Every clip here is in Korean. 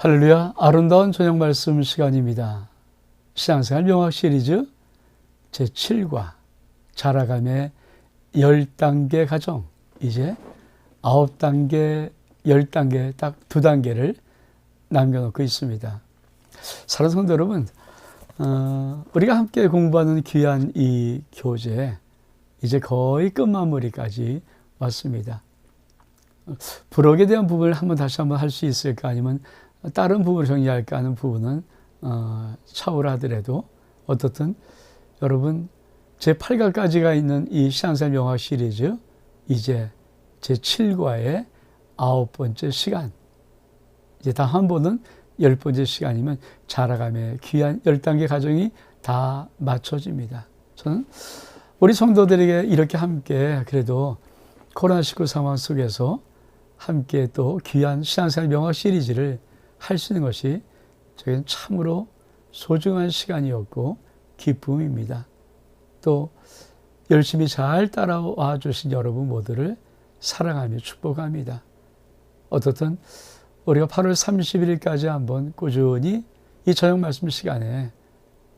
할렐루야, 아름다운 저녁 말씀 시간입니다. 신앙생활 명학 시리즈 제7과 자라감의 10단계 과정, 이제 9단계, 10단계 딱 2단계를 남겨놓고 있습니다. 사랑하는 성도 여러분, 우리가 함께 공부하는 귀한 이 교재 이제 거의 끝마무리까지 왔습니다. 부록에 대한 부분을 다시 한번 할 수 있을까, 아니면 다른 부분을 정리할까 하는 부분은 차후하더라도 어떻든 여러분 제8과까지가 있는 이 신앙생활 명학 시리즈 이제 제7과의 9번째 시간, 이제 다음 한 번은 10번째 시간이면 자라감의 귀한 10단계 과정이 다 맞춰집니다. 저는 우리 성도들에게 이렇게 함께 그래도 코로나19 상황 속에서 함께 또 귀한 신앙생활 명학 시리즈를 할 수 있는 것이 저에게는 참으로 소중한 시간이었고 기쁨입니다. 또 열심히 잘 따라와 주신 여러분 모두를 사랑하며 축복합니다. 어떻든 우리가 8월 31일까지 한번 꾸준히 이 저녁 말씀 시간에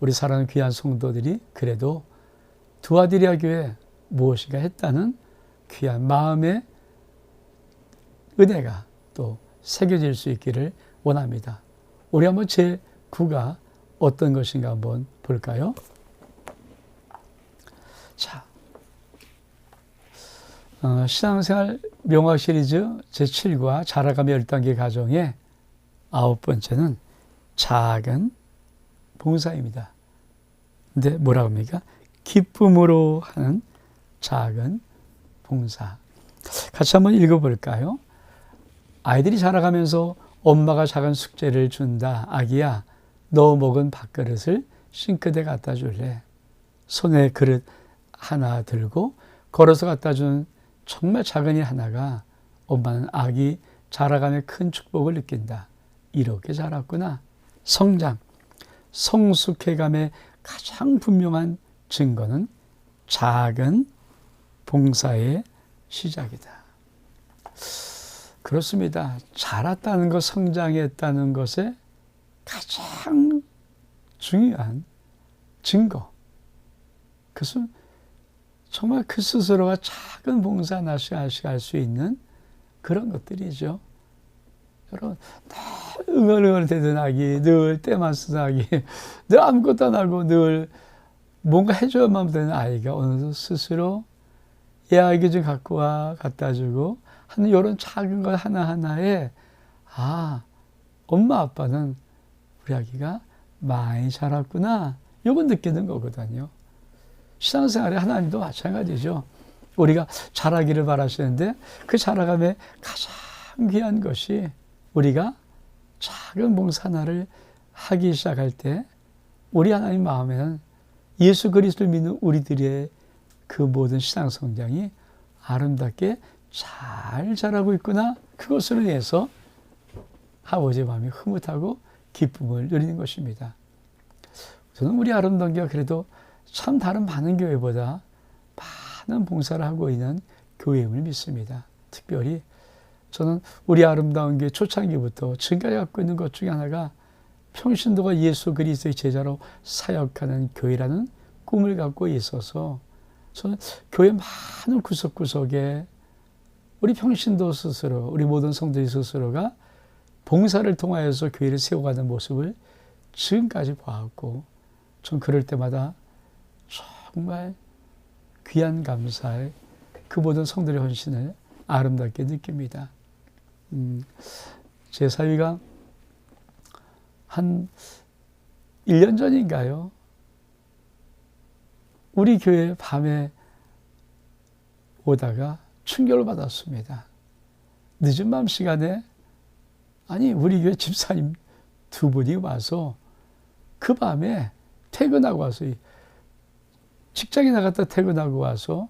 우리 사랑하는 귀한 성도들이 그래도 두아디리아 교회 무엇인가 했다는 귀한 마음의 은혜가 또 새겨질 수 있기를 원합니다. 우리 한번 제9가 어떤 것인가 한번 볼까요? 자, 신앙생활 명학 시리즈 제7과 자라감의 10단계 과정의 9번째는 작은 봉사입니다. 근데 뭐라고 합니까? 기쁨으로 하는 작은 봉사. 같이 한번 읽어볼까요? 아이들이 자라가면서 엄마가 작은 숙제를 준다. 아기야, 너 먹은 밥그릇을 싱크대에 갖다 줄래? 손에 그릇 하나 들고 걸어서 갖다 준 정말 작은 일 하나가 엄마는 아기 자라감의 큰 축복을 느낀다. 이렇게 자랐구나. 성장, 성숙해감의 가장 분명한 증거는 작은 봉사의 시작이다. 그렇습니다. 자랐다는 것, 성장했다는 것의 가장 중요한 증거. 그것은 정말 그 스스로가 작은 봉사 하나씩 할 수 있는 그런 것들이죠. 여러분, 늘 응얼응얼 대던 아기, 늘 때만 쓰던 아기, 늘 아무것도 안 하고 늘 뭔가 해줘야만 되는 아이가 어느덧 스스로 얘 아기 좀 갖고 와, 갖다 주고 하는 이런 작은 것 하나하나에 엄마 아빠는 우리 아기가 많이 자랐구나, 이건 느끼는 거거든요. 신앙생활에 하나님도 마찬가지죠. 우리가 자라기를 바라시는데 그 자라감의 가장 귀한 것이 우리가 작은 봉사 하나를 하기 시작할 때 우리 하나님 마음에는 예수 그리스도를 믿는 우리들의 그 모든 신앙 성장이 아름답게 잘 자라고 있구나, 그것으로 인해서 아버지의 마음이 흐뭇하고 기쁨을 누리는 것입니다. 저는 우리 아름다운 교회가 그래도 참 다른 많은 교회보다 많은 봉사를 하고 있는 교회임을 믿습니다. 특별히 저는 우리 아름다운 교회 초창기부터 지금까지 갖고 있는 것 중에 하나가 평신도가 예수 그리스도의 제자로 사역하는 교회라는 꿈을 갖고 있어서 저는 교회 많은 구석구석에 우리 평신도 스스로, 우리 모든 성도들 스스로가 봉사를 통하여서 교회를 세워가는 모습을 지금까지 봐왔고, 전 그럴 때마다 정말 귀한 감사에 그 모든 성도의 헌신을 아름답게 느낍니다. 제 사위가 한 1년 전인가요? 우리 교회 밤에 오다가 충격을 받았습니다. 늦은 밤 시간에 우리 교회 집사님 2분이 와서 그 밤에 퇴근하고 와서 직장에 나갔다 퇴근하고 와서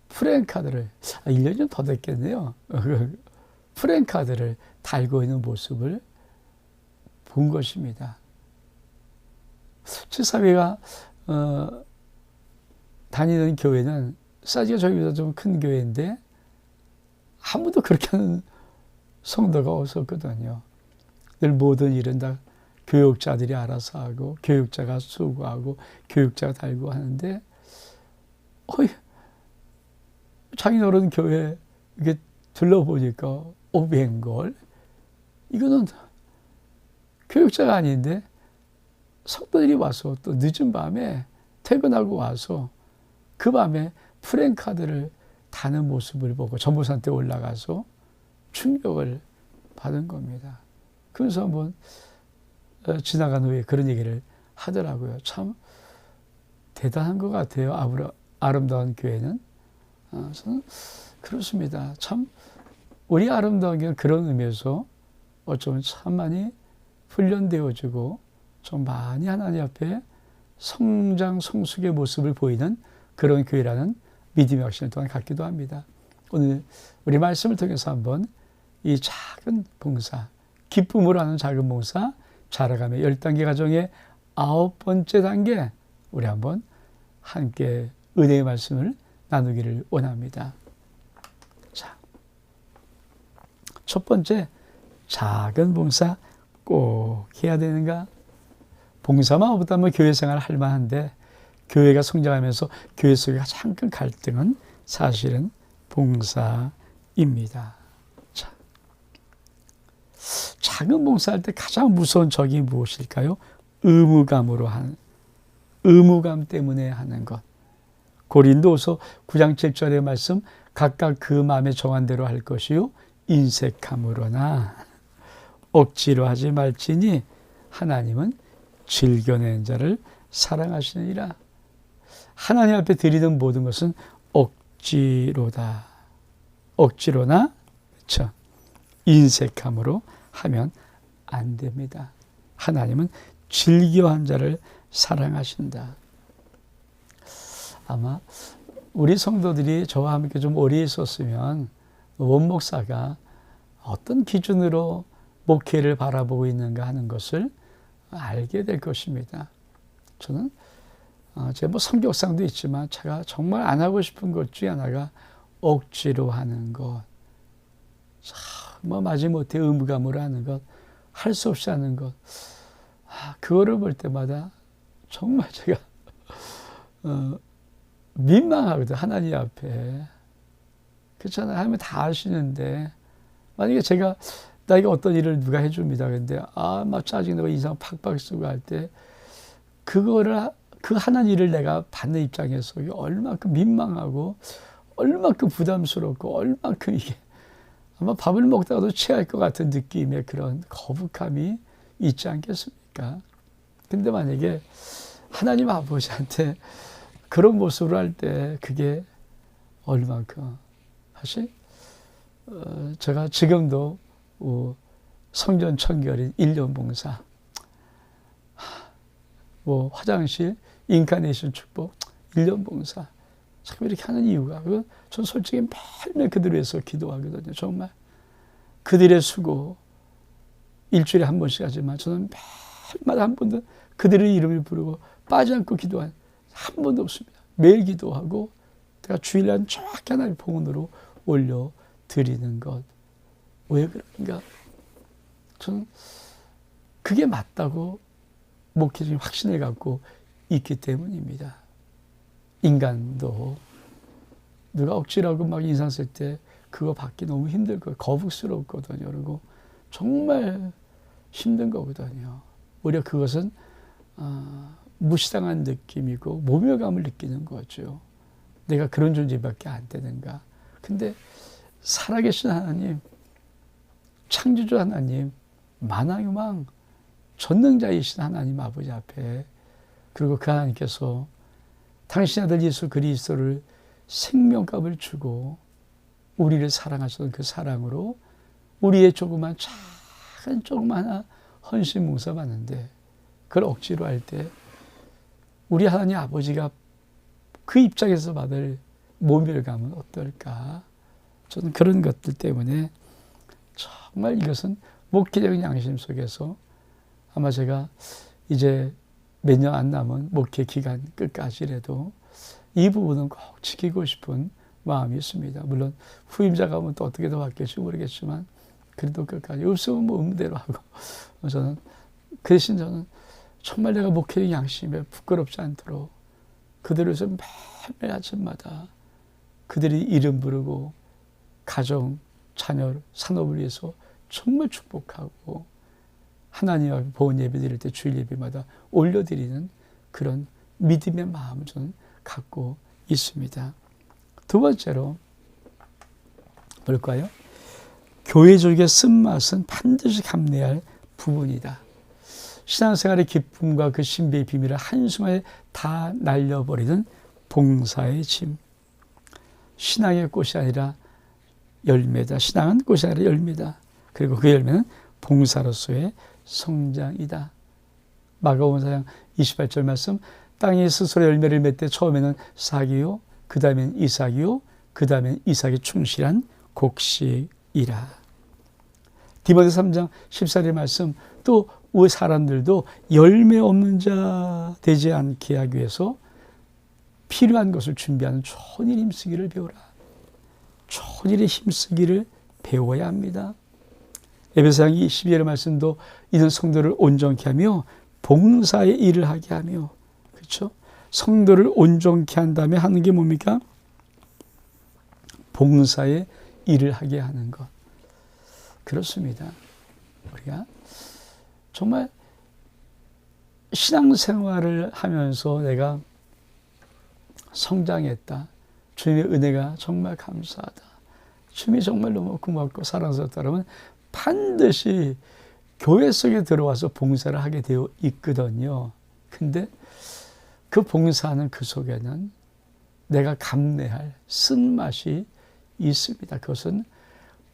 프랜카드를 1년이 좀 더 됐겠네요. 프랜카드를 달고 있는 모습을 본 것입니다. 제 사위가 다니는 교회는 사이즈가 저희보다 좀 큰 교회인데 아무도 그렇게 하는 성도가 없었거든요. 늘 모든 일은 다 교육자들이 알아서 하고 교육자가 수고하고 교육자가 달고 하는데 장인어른 교회 이게 둘러보니까 웬걸 이거는 교육자가 아닌데 성도들이 와서 또 늦은 밤에 퇴근하고 와서 그 밤에 프랭카드를 다는 모습을 보고 전보산때 올라가서 충격을 받은 겁니다. 그래서 한번 지나간 후에 그런 얘기를 하더라고요. 참 대단한 것 같아요. 아름다운 교회는. 저는 그렇습니다. 참 우리 아름다운 교회는 그런 의미에서 어쩌면 참 많이 훈련되어지고 좀 많이 하나님 앞에 성장 성숙의 모습을 보이는 그런 교회라는 믿음의 확신을 또한 갖기도 합니다. 오늘 우리 말씀을 통해서 한번 이 작은 봉사, 기쁨으로 하는 작은 봉사, 자라감의 10단계 과정의 9번째 단계, 우리 한번 함께 은혜의 말씀을 나누기를 원합니다. 자, 첫 번째, 작은 봉사 꼭 해야 되는가? 봉사만 없다면 교회 생활을 할 만한데 교회가 성장하면서 교회 속의 가장 큰 갈등은 사실은 봉사입니다. 자, 작은 봉사할 때 가장 무서운 적이 무엇일까요? 의무감 때문에 하는 것. 고린도후서 9장 7절의 말씀, 각각 그 마음에 정한 대로 할 것이요 인색함으로나 억지로 하지 말지니 하나님은 즐겨내는 자를 사랑하시느니라. 하나님 앞에 드리는 모든 것은 억지로다. 억지로나 그렇죠. 인색함으로 하면 안 됩니다. 하나님은 즐겨한 자를 사랑하신다. 아마 우리 성도들이 저와 함께 좀 오래 있었으면 원 목사가 어떤 기준으로 목회를 바라보고 있는가 하는 것을 알게 될 것입니다. 저는 제 성격상도 있지만 제가 정말 안 하고 싶은 것 중에 하나가 억지로 하는 것, 마지못해 의무감으로 하는 것, 할 수 없이 하는 것, 그거를 볼 때마다 정말 제가 민망하거든. 하나님 앞에. 그렇잖아요. 하나님 다 아시는데 만약에 제가 나에게 어떤 일을 누가 해줍니다. 근데 막 짜증나고 인상 팍팍 쓰고 할 때 그거를 그 하는 일을 내가 받는 입장에서 얼마큼 민망하고 얼마큼 부담스럽고 얼마큼 이게 아마 밥을 먹다가도 체할 것 같은 느낌의 그런 거북함이 있지 않겠습니까? 근데 만약에 하나님 아버지한테 그런 모습을 할 때 그게 얼마큼 사실 제가 지금도 성전 청결인 1년 봉사, 화장실 인카네이션 축복 1년 봉사 참 이렇게 하는 이유가 전 솔직히 매일매일 그들 위해서 기도하거든요. 정말 그들의 수고 일주일에 한 번씩 하지만 저는 매일마다 한 번도 그들의 이름을 부르고 빠지 않고 기도한 한 번도 없습니다. 매일 기도하고 제가 주일날 정확히 하나님 봉헌으로 올려드리는 것. 왜 그런가? 저는 그게 맞다고 목회적인 확신을 갖고 있기 때문입니다. 인간도 누가 억지라고 막 인상 쓸 때 그거 받기 너무 힘들고 거북스럽거든요. 그리고 정말 힘든 거거든요. 오히려 그것은 무시당한 느낌이고 모멸감을 느끼는 거죠. 내가 그런 존재밖에 안 되는가. 근데 살아계신 하나님, 창조주 하나님, 만왕의 전능자이신 하나님 아버지 앞에 그리고 그 하나님께서 당신 아들 예수 그리스도를 생명값을 주고 우리를 사랑하셨던 그 사랑으로 우리의 조그만 헌신 봉사 받는데 그걸 억지로 할 때 우리 하나님 아버지가 그 입장에서 받을 모멸감은 어떨까? 저는 그런 것들 때문에 정말 이것은 목회적인 양심 속에서 아마 제가 이제 몇 년 안 남은 목회 기간 끝까지라도 이 부분은 꼭 지키고 싶은 마음이 있습니다. 물론 후임자가 하면 또 어떻게 더 바뀔지 모르겠지만 그래도 끝까지 없으면 뭐 의무대로 하고 저는 그 대신 저는 정말 내가 목회의 양심에 부끄럽지 않도록 그들에서 매일 아침마다 그들이 이름 부르고 가정, 자녀, 산업을 위해서 정말 축복하고 하나님 앞에 보온 예배 드릴 때 주일 예배마다 올려드리는 그런 믿음의 마음을 저는 갖고 있습니다. 두 번째로 뭘까요? 교회 조직의 쓴맛은 반드시 감내할 부분이다. 신앙생활의 기쁨과 그 신비의 비밀을 한순간에 다 날려버리는 봉사의 짐. 신앙의 꽃이 아니라 열매다. 신앙은 꽃이 아니라 열매다. 그리고 그 열매는 봉사로서의 성장이다. 마가복음 4장 28절 말씀, 땅이 스스로 열매를 맺되 처음에는 싹이요, 그 다음엔 이삭이요, 그 다음엔 이삭이 충실한 곡식이라. 디모데 3장 14절 말씀, 또 우리 사람들도 열매 없는 자 되지 않게 하기 위해서 필요한 것을 준비하는 촌일 힘쓰기를 배우라. 촌일에 힘쓰기를 배워야 합니다. 에베소서 12절의 말씀도 이는 성도를 온전케 하며 봉사의 일을 하게 하며, 그렇죠? 성도를 온전케 한 다음에 하는 게 뭡니까? 봉사의 일을 하게 하는 것. 그렇습니다. 우리가 정말 신앙생활을 하면서 내가 성장했다. 주님의 은혜가 정말 감사하다. 주님이 정말 너무 고맙고 사랑스럽다면 반드시 교회 속에 들어와서 봉사를 하게 되어 있거든요. 근데 그 봉사하는 그 속에는 내가 감내할 쓴맛이 있습니다. 그것은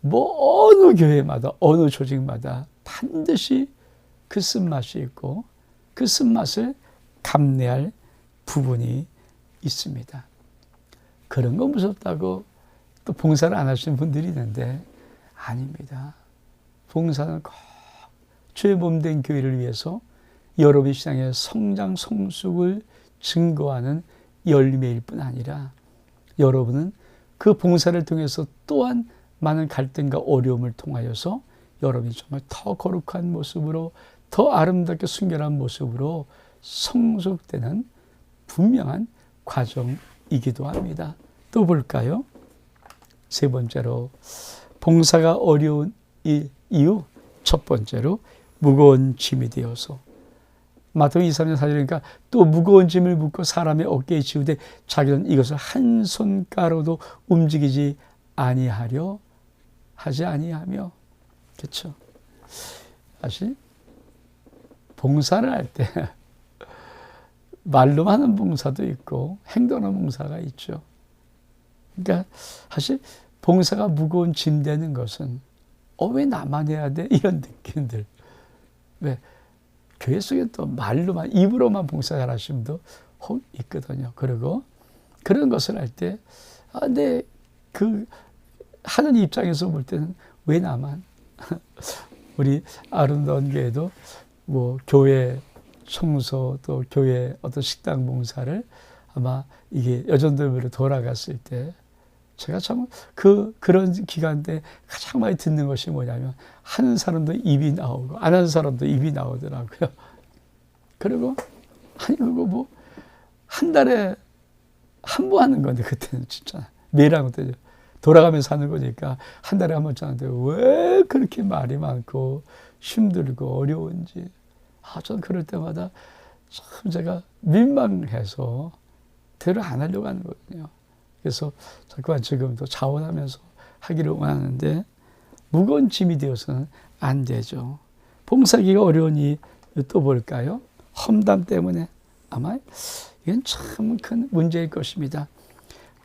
뭐 어느 교회마다 어느 조직마다 반드시 그 쓴맛이 있고 그 쓴맛을 감내할 부분이 있습니다. 그런 거 무섭다고 또 봉사를 안 하시는 분들이 있는데 아닙니다. 봉사는 꼭 주의 몸된 교회를 위해서 여러분의 신앙의 성장 성숙을 증거하는 열매일 뿐 아니라 여러분은 그 봉사를 통해서 또한 많은 갈등과 어려움을 통하여서 여러분이 정말 더 거룩한 모습으로 더 아름답게 순결한 모습으로 성숙되는 분명한 과정이기도 합니다. 또 볼까요? 세 번째로 봉사가 어려운 이유 첫 번째로 무거운 짐이 되어서 마태복음 23장 4절이니까 또 무거운 짐을 묻고 사람의 어깨에 지우되 자기는 이것을 한 손가락도 움직이지 아니하려 하지 아니하며 그렇죠. 사실 봉사를 할 때 말로만 하는 봉사도 있고 행동하는 봉사가 있죠. 그러니까 사실 봉사가 무거운 짐 되는 것은 왜 나만 해야 돼? 이런 느낌들. 왜? 교회 속에 또 말로만 입으로만 봉사 잘하시는 분도 혹 있거든요. 그리고 그런 것을 할 때 그 하는 입장에서 볼 때는 왜 나만? 우리 아름다운 교회도 뭐 교회 청소 또 교회 어떤 식당 봉사를 아마 이게 여전도회로 돌아갔을 때 제가 참 그런 기간 때 가장 많이 듣는 것이 뭐냐면 하는 사람도 입이 나오고 안 하는 사람도 입이 나오더라고요. 그리고 아니 그거 뭐 한 달에 한 번 하는 건데 그때는 진짜 매일 하는 것도 돌아가면서 하는 거니까 한 달에 한 번 하는데 왜 그렇게 말이 많고 힘들고 어려운지 전 그럴 때마다 참 제가 민망해서 대로 안 하려고 하는 거거든요. 그래서 자꾸만 지금도 자원하면서 하기를 원하는데 무거운 짐이 되어서는 안 되죠. 봉사하기가 어려우니 또 볼까요? 험담 때문에 아마 이건 참 큰 문제일 것입니다.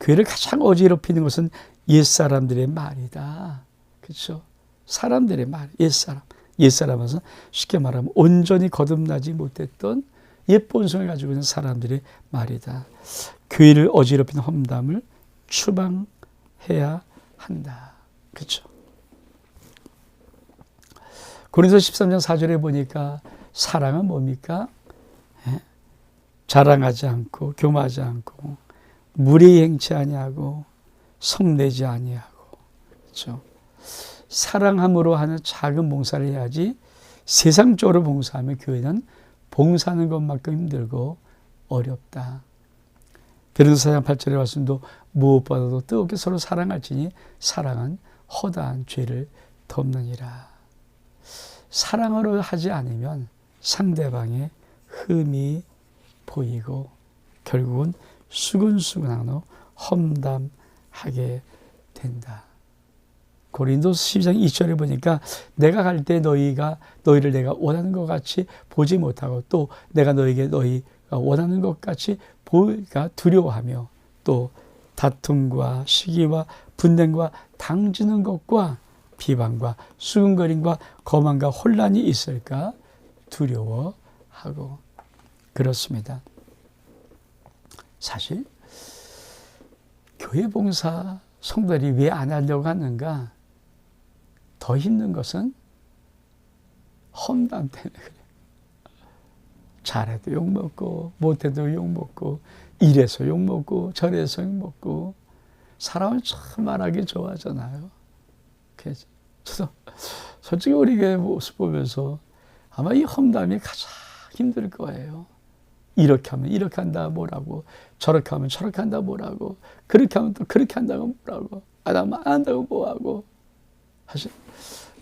교회를 가장 어지럽히는 것은 옛사람들의 말이다. 그렇죠? 사람들의 말, 옛사람은 쉽게 말하면 온전히 거듭나지 못했던 옛 본성을 가지고 있는 사람들의 말이다. 교회를 어지럽히는 험담을 추방해야 한다. 그렇죠? 고린도서 13장 4절에 보니까 사랑은 뭡니까? 자랑하지 않고 교만하지 않고 무례히 행치 아니하고 성내지 아니하고 그렇죠? 사랑함으로 하는 작은 봉사를 해야지 세상적으로 봉사하면 교회는 봉사하는 것만큼 힘들고 어렵다. 베드로서 4장 8절의 말씀도 무엇보다도 뜨겁게 서로 사랑할지니 사랑은 허다한 죄를 덮느니라. 사랑으로 하지 않으면 상대방의 흠이 보이고 결국은 수근수근하고 험담하게 된다. 고린도서 12장 2절에 보니까 내가 갈 때 너희를 내가 원하는 것 같이 보지 못하고 또 내가 너희가 원하는 것 같이 보기가 두려워하며 또 다툼과 시기와 분쟁과 당지는 것과 비방과 수근거림과 거만과 혼란이 있을까 두려워하고 그렇습니다. 사실 교회 봉사 성도들이 왜 안 하려고 하는가? 더 힘든 것은 험담 때문에 그래요. 잘해도 욕먹고 못해도 욕먹고 이래서 욕먹고 저래서 욕먹고 사람은 참 말하기 좋아하잖아요. 그래서 저도 솔직히 우리 교회 모습 보면서 아마 이 험담이 가장 힘들 거예요. 이렇게 하면 이렇게 한다 뭐라고, 저렇게 하면 저렇게 한다 뭐라고, 그렇게 하면 또 그렇게 한다고 뭐라고, 안 하면 안 한다고 뭐하고. 사실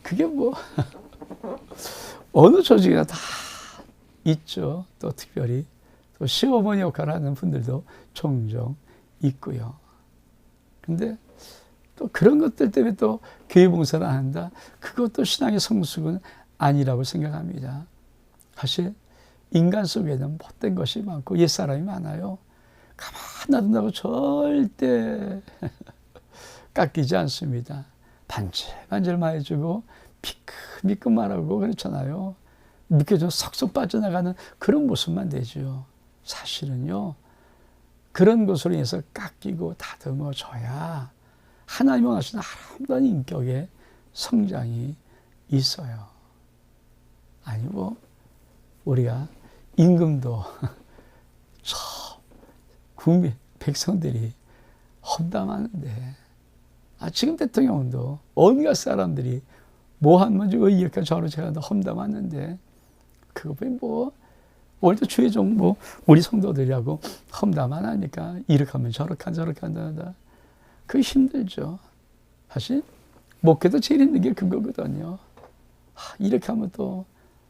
그게 뭐 어느 조직이나 다 있죠. 또 특별히 또 시어머니 역할을 하는 분들도 종종 있고요. 근데 또 그런 것들 때문에 또 교회 봉사를 안 한다? 그것도 신앙의 성숙은 아니라고 생각합니다. 사실 인간 속에는 못된 것이 많고 옛사람이 많아요. 가만 놔둔다고 절대 깎이지 않습니다. 반질반질만 해주고 미끈미끈 말하고 그렇잖아요. 믿겨져 쏙쏙 빠져나가는 그런 모습만 되죠. 사실은요. 그런 것으로 인해서 깎이고 다듬어져야 하나님이 원하시는 아름다운 인격의 성장이 있어요. 아니 뭐 우리가 임금도 저 국민 백성들이 험담하는데 지금 대통령도 온갖 사람들이 뭐 하면 이렇게 저렇게 제가 험담하는데 그거 뭐 오늘도 주의종 뭐 우리 성도들이라고 험담 안 하니까 이렇게 하면 저렇게 한다 저렇게 한다. 그게 힘들죠. 사실 목회도 제일 힘든 게 그거거든요. 이렇게 하면 또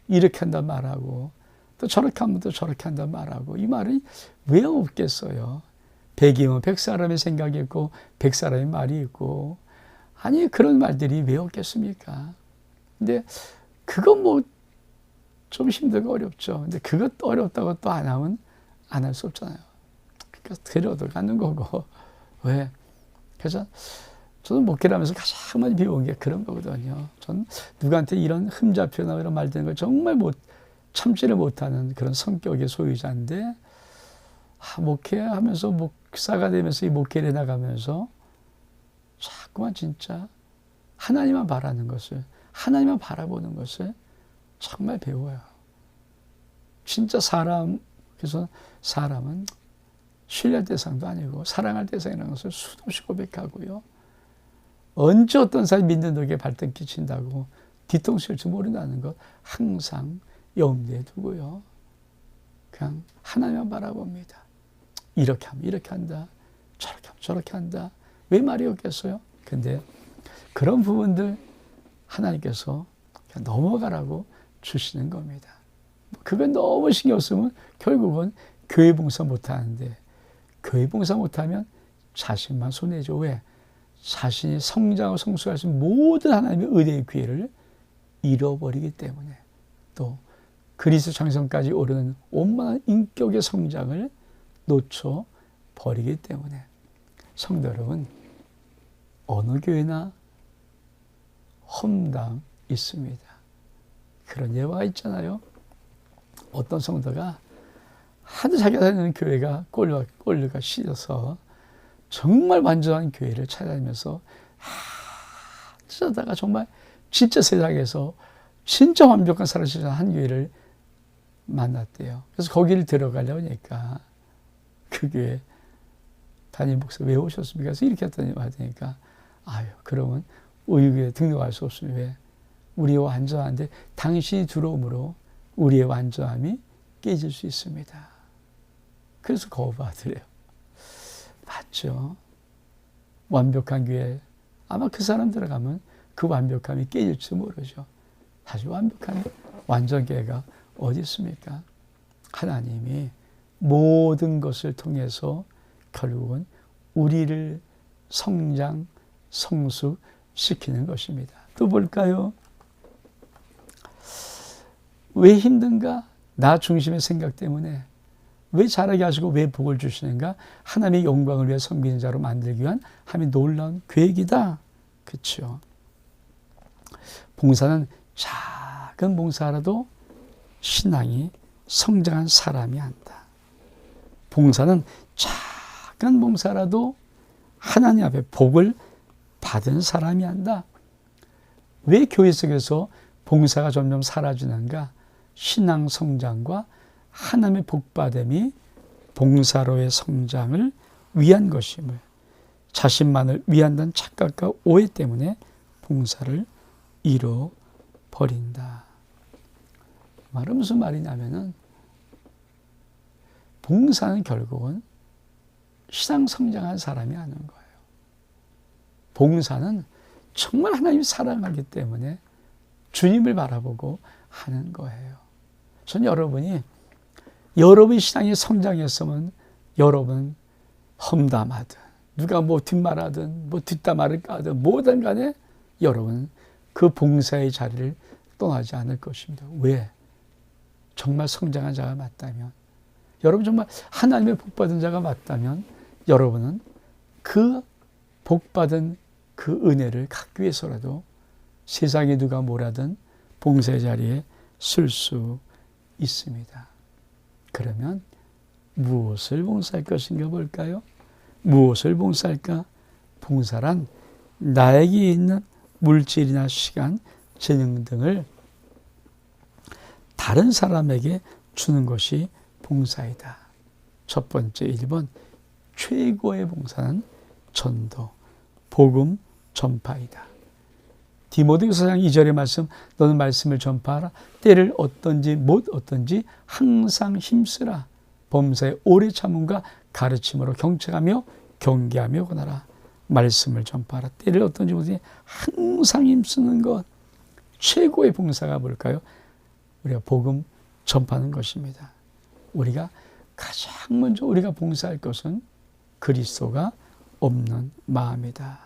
이렇게 한다 말하고 또 저렇게 하면 또 저렇게 한다 말하고 이 말이 왜 없겠어요. 백이면 백 사람의 생각이 있고 백 사람의 말이 있고 아니 그런 말들이 왜 없겠습니까? 근데 그거 뭐 좀 힘들고 어렵죠. 근데 그것도 어렵다고 또 안 하면 안 할 수 없잖아요. 그러니까 들어도 가는 거고 왜? 그래서 저는 목회를 하면서 가장 많이 배운 게 그런 거거든요. 전 누구한테 이런 흠잡혀나 이런 말 되는 걸 정말 참지를 못하는 그런 성격의 소유자인데 목회하면서 목사가 되면서 이 목회를 나가면서 자꾸만 진짜 하나님만 바라는 것을 하나님만 바라보는 것을 정말 배워요. 진짜 그래서 사람은 신뢰할 대상도 아니고 사랑할 대상이라는 것을 수도 없이 고백하고요. 언제 어떤 사람이 믿는 덕에 발등 끼친다고 뒤통수 칠 줄 모른다는 것 항상 염두에 두고요. 그냥 하나님만 바라봅니다. 이렇게 하면 이렇게 한다. 저렇게 하면 저렇게 한다. 왜 말이 없겠어요? 근데 그런 부분들 하나님께서 그냥 넘어가라고 주시는 겁니다. 그건 너무 신경 쓰면 결국은 교회 봉사 못하는데 교회 봉사 못하면 자신만 손해죠. 왜? 자신이 성장하고 성숙할 수 있는 모든 하나님의 은혜의 기회를 잃어버리기 때문에 또 그리스도 장성까지 오르는 온전한 인격의 성장을 놓쳐버리기 때문에 성도 여러분 어느 교회나 험담 있습니다. 그런 예화가 있잖아요. 어떤 성도가 하도 자기가 다니는 교회가 꼴류가 싫어서 정말 완전한 교회를 찾아다니면서 찾아다가 정말 진짜 세상에서 진짜 완벽한 사랑을 한 교회를 만났대요. 그래서 거기를 들어가려고 하니까 그 교회 담임 목사 왜 오셨습니까? 그래서 이렇게 했더니 하니까 그러면 의육에 등록할 수 없으니 왜? 우리의 완전한데 당신이 들어옴으로 우리의 완전함이 깨질 수 있습니다. 그래서 거부하더래요. 맞죠? 완벽한 교회, 아마 그 사람 들어가면 그 완벽함이 깨질지 모르죠. 사실 완벽한 완전 교회가 어디 있습니까? 하나님이 모든 것을 통해서 결국은 우리를 성장, 성숙시키는 것입니다. 또 볼까요? 왜 힘든가? 나 중심의 생각 때문에. 왜 자라게 하시고 왜 복을 주시는가? 하나님의 영광을 위해 섬기는 자로 만들기 위한 하나님의 놀라운 계획이다. 그렇죠. 봉사는 작은 봉사라도 신앙이 성장한 사람이 한다. 봉사는 작은 봉사라도 하나님 앞에 복을 받은 사람이 한다. 왜 교회 속에서 봉사가 점점 사라지는가? 신앙 성장과 하나님의 복받음이 봉사로의 성장을 위한 것임을, 자신만을 위한다는 착각과 오해 때문에 봉사를 잃어버린다. 말은 무슨 말이냐면은 봉사는 결국은 신앙 성장한 사람이 하는 거예요. 봉사는 정말 하나님이 사랑하기 때문에 주님을 바라보고 하는 거예요. 전 여러분이 신앙이 성장했으면 여러분 험담하든 누가 뭐 뒷말하든 뭐 뒷담화를 까든 뭐든 간에 여러분 그 봉사의 자리를 떠나지 않을 것입니다. 왜? 정말 성장한 자가 맞다면, 여러분 정말 하나님의 복받은 자가 맞다면 여러분은 그 복받은 그 은혜를 갖기 위해서라도 세상에 누가 뭐라든 봉사의 자리에 쓸 수 있습니다. 그러면 무엇을 봉사할 것인가 볼까요? 무엇을 봉사할까? 봉사란 나에게 있는 물질이나 시간, 재능 등을 다른 사람에게 주는 것이 봉사이다. 첫 번째 1번, 최고의 봉사는 전도, 복음 전파이다. 디모데후서 4장 2절의 말씀, 너는 말씀을 전파하라. 때를 어떤지 못 어떤지 항상 힘쓰라. 범사에 오래 참음과 가르침으로 경책하며 경계하며 권하라. 말씀을 전파하라. 때를 어떤지 못 어떤지 항상 힘쓰는 것. 최고의 봉사가 뭘까요? 우리가 복음 전파하는 것입니다. 우리가 가장 먼저 우리가 봉사할 것은 그리스도가 없는 마음이다.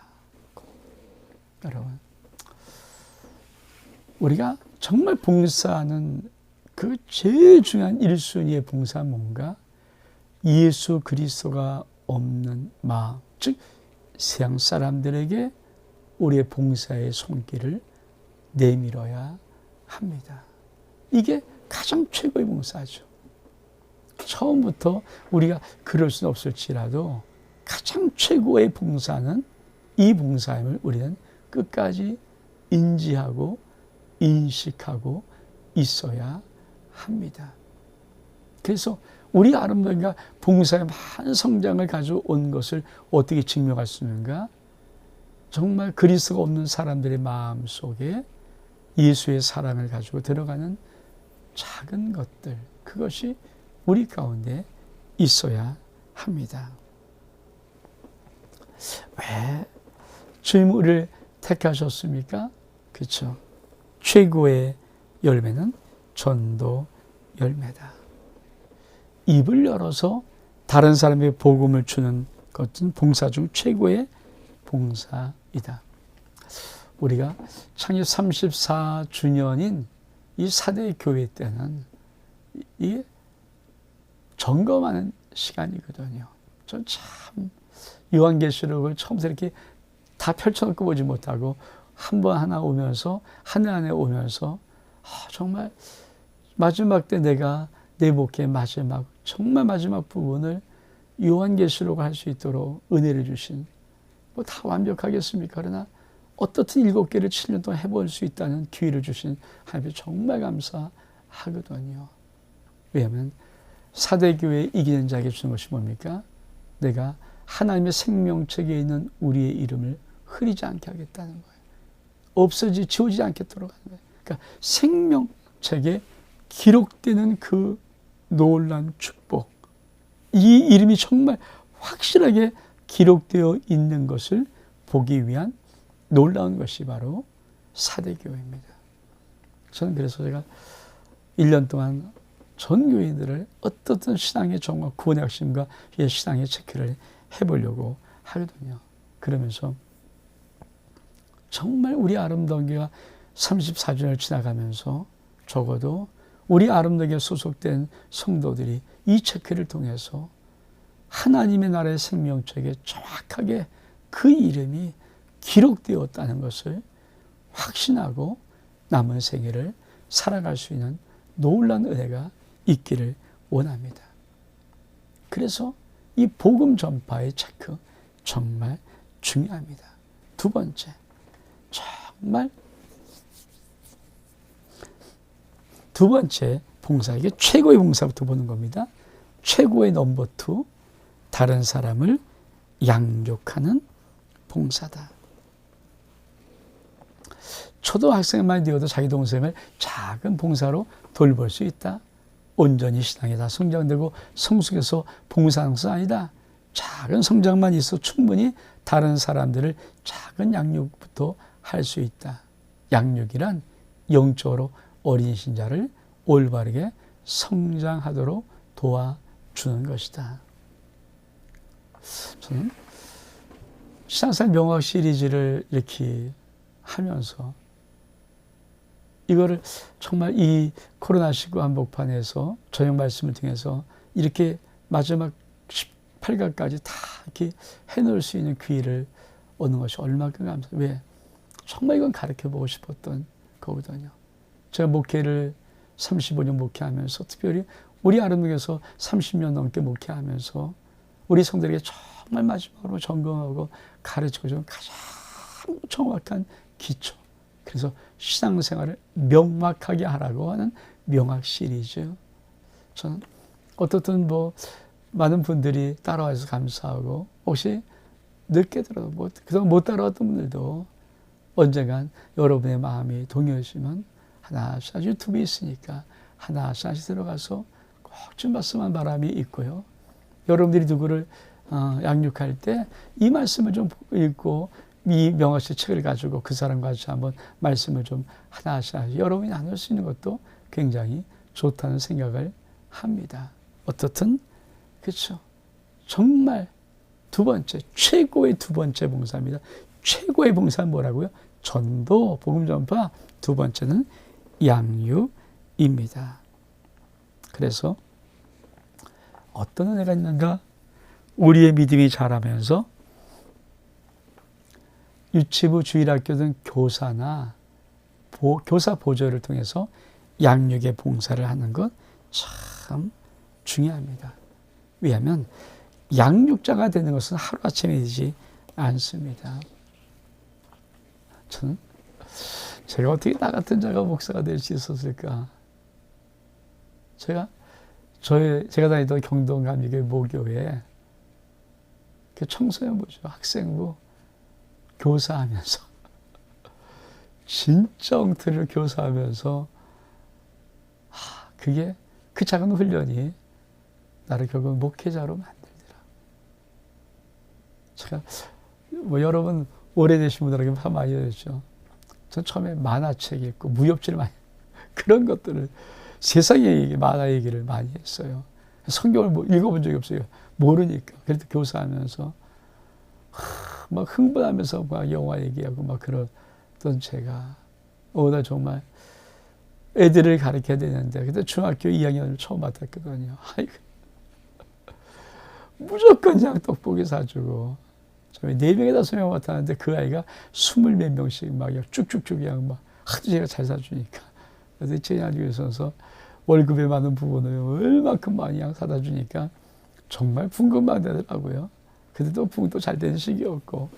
여러분, 우리가 정말 봉사하는 그 제일 중요한 1순위의 봉사는 뭔가? 예수 그리스도가 없는 마음, 즉 세상 사람들에게 우리의 봉사의 손길을 내밀어야 합니다. 이게 가장 최고의 봉사죠. 처음부터 우리가 그럴 수는 없을지라도 가장 최고의 봉사는 이 봉사임을 우리는 끝까지 인지하고 인식하고 있어야 합니다. 그래서 우리 아름다움과 봉사의 많은 성장을 가져온 것을 어떻게 증명할 수 있는가? 정말 그리스도가 없는 사람들의 마음 속에 예수의 사랑을 가지고 들어가는 작은 것들, 그것이 우리 가운데 있어야 합니다. 왜 주님 우리를 택하셨습니까? 그렇죠. 최고의 열매는 전도 열매다. 입을 열어서 다른 사람에게 복음을 주는 것은 봉사 중 최고의 봉사이다. 우리가 창립 34주년인 이 4대 교회 때는 이 점검하는 시간이거든요. 전 참 요한계시록을 처음부터 이렇게 다 펼쳐놓고 보지 못하고 한 번 하나 오면서 한 해 안에 오면서 정말 마지막 때 내가 내 목회 마지막 정말 마지막 부분을 요한계시록을 할 수 있도록 은혜를 주신, 뭐 다 완벽하겠습니까? 그러나 어떻든 7개를 7년 동안 해볼 수 있다는 기회를 주신 하나님께 정말 감사하거든요. 왜냐하면 4대 교회에 이기는 자에게 주는 것이 뭡니까? 내가 하나님의 생명책에 있는 우리의 이름을 흐리지 않게 하겠다는 거예요. 지워지지 않겠도록 하는 거예요. 그러니까 생명책에 기록되는 그 놀라운 축복, 이 이름이 정말 확실하게 기록되어 있는 것을 보기 위한 놀라운 것이 바로 사대교회입니다. 저는 그래서 제가 1년 동안 전 교인들을 어떻든 신앙의 정말 구원의 핵심과 신앙의 체크를 해보려고 하거든요. 그러면서 정말 우리 아름다운 교회가 34주년을 지나가면서 적어도 우리 아름다운 교회에 소속된 성도들이 이 체크를 통해서 하나님의 나라의 생명책에 정확하게 그 이름이 기록되었다는 것을 확신하고 남은 생애를 살아갈 수 있는 놀라운 은혜가 있기를 원합니다. 그래서 이 복음 전파의 체크 정말 중요합니다. 두 번째, 정말 두 번째 봉사, 이게 최고의 봉사부터 보는 겁니다. 최고의 넘버 2, 다른 사람을 양육하는 봉사다. 초등학생만 되어도 자기 동생을 작은 봉사로 돌볼 수 있다. 온전히 신앙에 다 성장되고 성숙해서 봉사하는 것은 아니다. 작은 성장만 있어 충분히 다른 사람들을 작은 양육부터 할 수 있다. 양육이란 영적으로 어린 신자를 올바르게 성장하도록 도와주는 것이다. 저는 신앙생활 명확 시리즈를 이렇게 하면서 이거를 정말 이 코로나19 한복판에서 저녁 말씀을 통해서 이렇게 마지막 18강까지 다 이렇게 해놓을 수 있는 기회를 얻는 것이 얼마큼 감사해요. 왜? 정말 이건 가르쳐보고 싶었던 거거든요. 제가 목회를 35년 목회하면서 특별히 우리 아름다워에서 30년 넘게 목회하면서 우리 성도에게 정말 마지막으로 점검하고 가르쳐주는 가장 정확한 기초. 그래서 신앙생활을 명확하게 하라고 하는 명확 시리즈. 저는 어떻든 많은 분들이 따라와서 감사하고 혹시 늦게 들어도 그동안 못 따라왔던 분들도 언젠간 여러분의 마음이 동요하시면 하나씩 유튜브에 있으니까 하나씩 들어가서 꼭 좀 말씀한 바람이 있고요. 여러분들이 누구를 양육할 때 이 말씀을 좀 읽고 이 명화시 책을 가지고 그 사람과 같이 한번 말씀을 좀 하나씩 여러분이 나눌 수 있는 것도 굉장히 좋다는 생각을 합니다. 어떻든 그렇죠. 정말 두 번째, 최고의 두 번째 봉사입니다. 최고의 봉사는 뭐라고요? 전도, 복음 전파. 두 번째는 양육입니다. 그래서 어떤 은혜가 있는가? 우리의 믿음이 자라면서 유치부, 주일학교 등 교사나 교사 보조를 통해서 양육의 봉사를 하는 것 참 중요합니다. 왜냐하면 양육자가 되는 것은 하루아침에 되지 않습니다. 저는 제가 어떻게 나 같은 자가 목사가 될 수 있었을까? 제가 다니던 경동감리교회 모교회 그 청소년부죠. 학생부 교사하면서 진짜 엉터리를 교사하면서 그게 그 작은 훈련이 나를 결국 목회자로 만들더라. 제가 여러분 오래되신 분들에게 많이 했죠. 전 처음에 만화책 읽고 무협지를 많이 그런 것들을 세상의 만화 얘기를 많이 했어요. 성경을 읽어본 적이 없어요. 모르니까. 그래도 교사하면서 막 흥분하면서 막 영화 얘기하고 막 그러던 제가 나 정말 애들을 가르쳐야 되는데 그때 중학교 2학년을 처음 맡았거든요. 아이고 무조건 그냥 떡볶이 사주고 저희 4명에다 5명 맡았는데 그 아이가 20몇 명씩 막 쭉쭉쭉 그냥 막 하도 제가 잘 사주니까 그래서 제냐기 위해서 월급에 많은 부분을 얼마큼 많이 사다 주니까 정말 풍금만 되더라고요. 근데 또 풍도 잘 되는 시기였고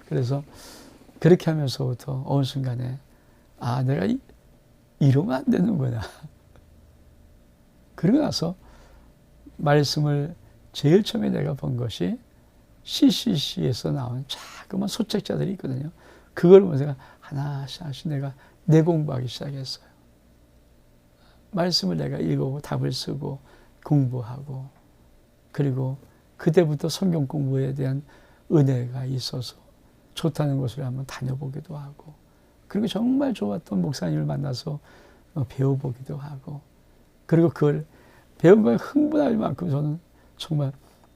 그래서 그렇게 하면서부터 어느 순간에 내가 이러면 안 되는구나. 그러고 나서 말씀을 제일 처음에 내가 본 것이 CCC에서 나온 자그마한 소책자들이 있거든요. 그걸 보면서 제가 하나씩 하나씩 내가 내 공부하기 시작했어요. 말씀을 내가 읽고 답을 쓰고 공부하고, 그리고 그때부터 성경 공부에 대한 은혜가 있어서 좋다는 곳을 한번 다녀보기도 하고, 그리고 정말 좋았던 목사님을 만나서 배워보기도 하고, 그리고 그걸 배운 거에 흥분할 만큼 저는 정말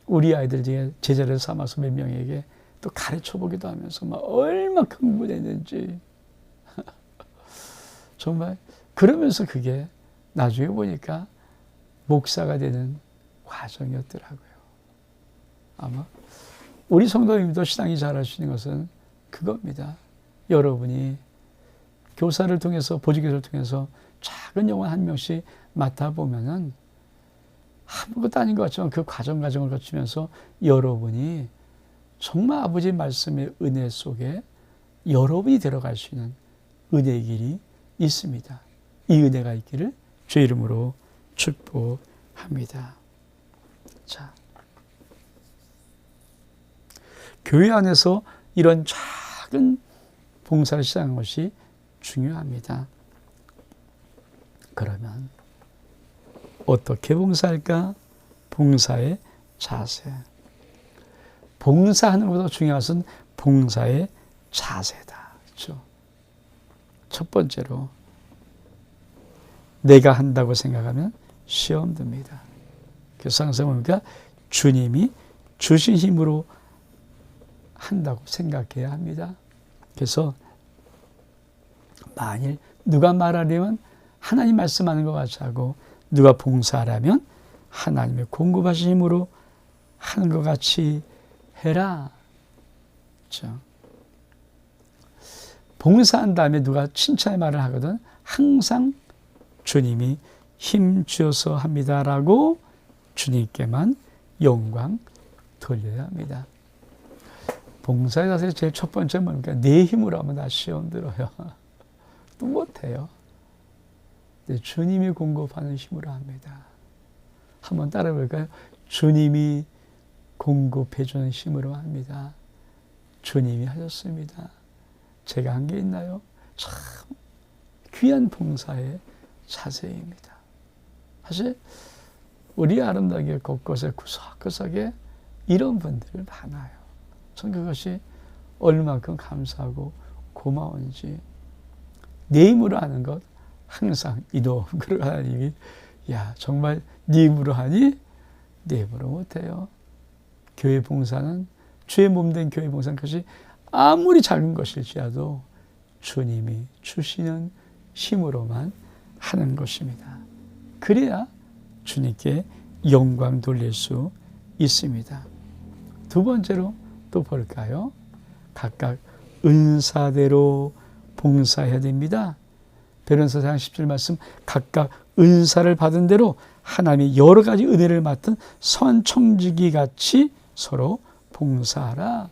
우리 아이들 중에 제자를 삼아서 몇 명에게 또 가르쳐 보기도 하면서 막 얼마나 흥분했는지 정말. 그러면서 그게 나중에 보니까 목사가 되는 과정이었더라고요. 아마 우리 성도님도 신앙이 잘하시는 것은 그겁니다. 여러분이 교사를 통해서, 보직교사를 통해서 작은 영혼 한 명씩 맡아보면은 아무것도 아닌 것 같지만 그 과정을 거치면서 여러분이 정말 아버지의 말씀의 은혜 속에 여러분이 들어갈 수 있는 은혜의 길이 있습니다. 이 은혜가 있기를 주의 이름으로 축복합니다. 자, 교회 안에서 이런 작은 봉사를 시작한 것이 중요합니다. 그러면 어떻게 봉사할까? 봉사의 자세. 봉사하는 것보다 중요한 것은 봉사의 자세다. 그렇죠? 첫 번째로, 내가 한다고 생각하면 시험 듭니다. 그래서 항상 보니까 주님이 주신 힘으로 한다고 생각해야 합니다. 그래서 만일 누가 말하려면 하나님 말씀하는 것 같이 하고, 누가 봉사하려면 하나님의 공급하신 힘으로 하는 것 같이 해라. 그렇죠? 봉사한 다음에 누가 칭찬의 말을 하거든 항상 주님이 힘 주어서 합니다라고 주님께만 영광 돌려야 합니다. 봉사에 가서 제일 첫 번째 뭡니까? 내 힘으로 하면 나 시험 들어요. 또 못해요. 주님이 공급하는 힘으로 합니다. 한번 따라 볼까요? 주님이 공급해 주는 힘으로 합니다. 주님이 하셨습니다. 제가 한 게 있나요? 참 귀한 봉사의 자세입니다. 사실 우리 아름다우게 곳곳에 구석구석에 이런 분들 많아요. 전 그것이 얼마만큼 감사하고 고마운지. 내 힘으로 하는 것 항상 이도 그러고 하나님이, 야 정말 네 힘으로 하니? 내 힘으로 못해요. 교회 봉사는, 주의 몸된 교회 봉사는 그것이 아무리 작은 것일지라도 주님이 주시는 힘으로만 하는 것입니다. 그래야 주님께 영광 돌릴 수 있습니다. 두 번째로 또 볼까요? 각각 은사대로 봉사해야 됩니다. 베드로전서 4장 10절 말씀, 각각 은사를 받은 대로 하나님이 여러 가지 은혜를 맡은 선 청지기 같이 서로 봉사하라.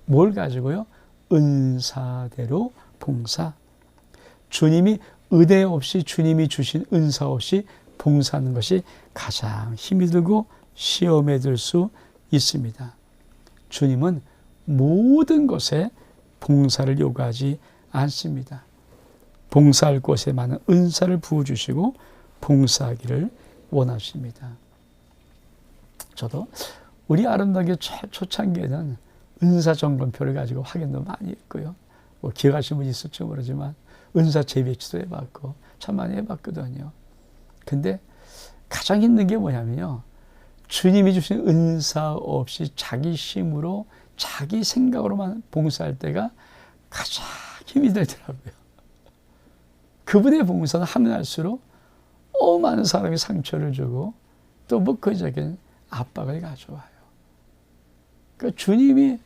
뭘 가지고요? 은사대로 봉사. 주님이 은혜 없이, 주님이 주신 은사 없이 봉사하는 것이 가장 힘이 들고 시험에 들 수 있습니다. 주님은 모든 것에 봉사를 요구하지 않습니다. 봉사할 곳에 많은 은사를 부어주시고 봉사하기를 원하십니다. 저도 우리 아름다우게 초창기에는 은사 점검표를 가지고 확인도 많이 했고요. 뭐 기억하시는 분이 있을지 모르지만 은사 재배치도 해봤고 참 많이 해봤거든요. 근데 가장 힘든 게 뭐냐면요, 주님이 주신 은사 없이 자기 힘으로 자기 생각으로만 봉사할 때가 가장 힘이 들더라고요. 그분의 봉사는 하면 할수록 많은 사람이 상처를 주고 또 목회적인 압박을 가져와요. 그러니까 주님이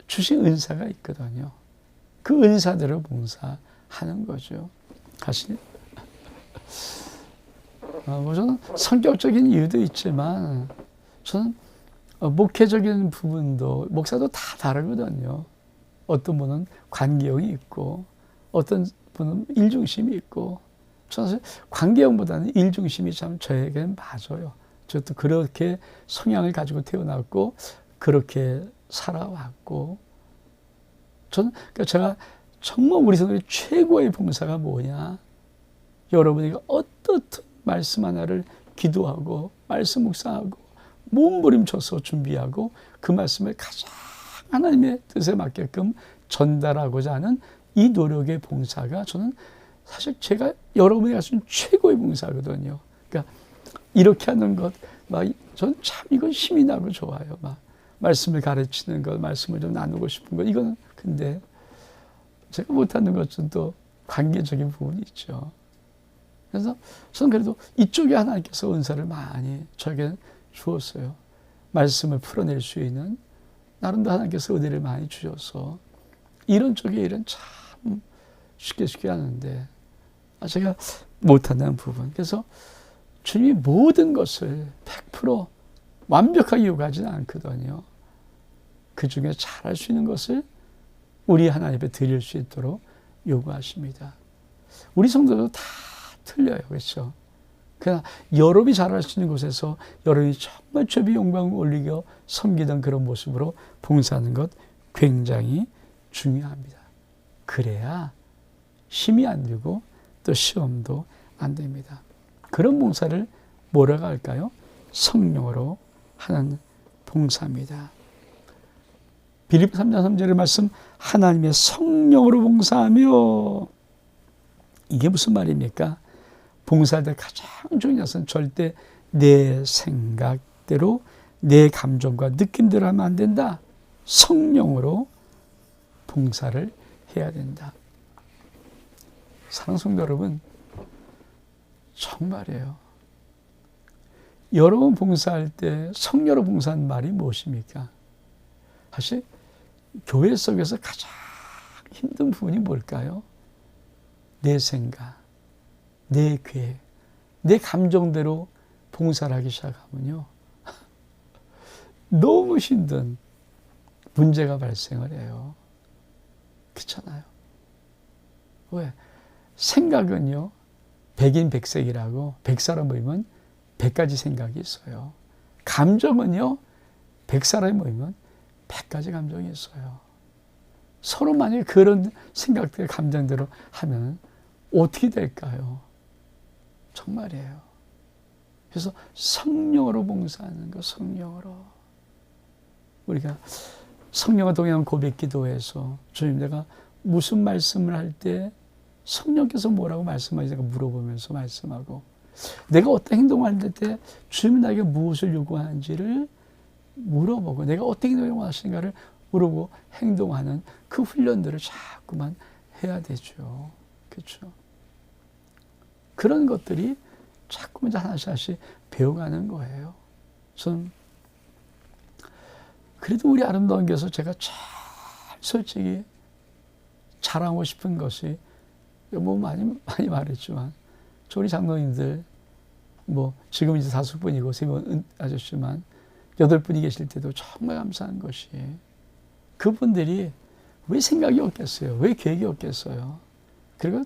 주신 은사가 있거든요. 그 은사대로 봉사하는 거죠. 사실 저는 성격적인 이유도 있지만 저는 목회적인 부분도, 목사도 다 다르거든요. 어떤 분은 관계형이 있고 어떤 분은 일중심이 있고, 저는 사실 관계형보다는 일중심이 참 저에게는 맞아요. 저도 그렇게 성향을 가지고 태어났고 그렇게 살아왔고, 저는 그러니까 제가 정말 우리 성도의 최고의 봉사가 뭐냐? 여러분이 어떻든 말씀 하나를 기도하고 말씀 묵상하고 몸부림쳐서 준비하고 그 말씀을 가장 하나님의 뜻에 맞게끔 전달하고자 하는 이 노력의 봉사가 저는 사실 제가 여러분이 할 수 있는 최고의 봉사거든요. 그러니까 이렇게 하는 것, 전 참 이건 힘이 나고 좋아요. 말씀을 가르치는 것, 말씀을 좀 나누고 싶은 것, 이건 근데 제가 못하는 것은 또 관계적인 부분이 있죠. 그래서 저는 그래도 이쪽에 하나님께서 은사를 많이 저에게 주었어요. 말씀을 풀어낼 수 있는 나름대로 하나님께서 은혜를 많이 주셔서 이런 쪽의 일은 참 쉽게 하는데 제가 못하는 부분. 그래서 주님이 모든 것을 100% 완벽하게 요구하지는 않거든요. 그 중에 잘할 수 있는 것을 우리 하나님 앞에 드릴 수 있도록 요구하십니다. 우리 성도도 다 틀려요. 그렇죠? 그러나 여러분이 잘할 수 있는 곳에서 여러분이 정말 죄비 영광을 올리고 섬기던 그런 모습으로 봉사하는 것 굉장히 중요합니다. 그래야 힘이 안 들고 또 시험도 안 됩니다. 그런 봉사를 뭐라고 할까요? 성령으로 하는 봉사입니다. 빌립보 3장 3절의 말씀, 하나님의 성령으로 봉사하며, 이게 무슨 말입니까? 봉사할 때 가장 중요한 것은 절대 내 생각대로 내 감정과 느낌대로 하면 안 된다. 성령으로 봉사를 해야 된다. 사랑하는 성도 여러분, 정말이에요. 여러분 봉사할 때 성령으로 봉사하는 말이 무엇입니까? 사실 교회 속에서 가장 힘든 부분이 뭘까요? 내 생각, 내 계획, 내 감정대로 봉사를 하기 시작하면요, 너무 힘든 문제가 발생을 해요. 그렇잖아요. 왜? 생각은요, 백인백색이라고 100사람 모이면 100가지 생각이 있어요. 감정은요, 100사람이 모이면 100가지 감정이 있어요. 서로 만약에 그런 생각들, 감정대로 하면 어떻게 될까요? 정말이에요. 그래서 성령으로 봉사하는 거, 성령으로. 우리가 성령과 동행한 고백 기도에서 주님, 내가 무슨 말씀을 할 때 성령께서 뭐라고 말씀하시는가 물어보면서 말씀하고, 내가 어떤 행동을 할 때 주님이 나에게 무엇을 요구하는지를 물어보고, 내가 어떤 행동을 원하시는가를 물어보고 행동하는 그 훈련들을 자꾸만 해야 되죠. 그렇죠? 그런 것들이 자꾸만 하나씩 배워가는 거예요. 저는 그래도 우리 아름다운 교회에서 제가 제일 솔직히 자랑하고 싶은 것이, 뭐 많이 말했지만, 우리 장로님들, 지금 이제 5분이고 3분 아셨지만 8분이 계실 때도 정말 감사한 것이, 그분들이 왜 생각이 없겠어요? 왜 계획이 없겠어요? 그리고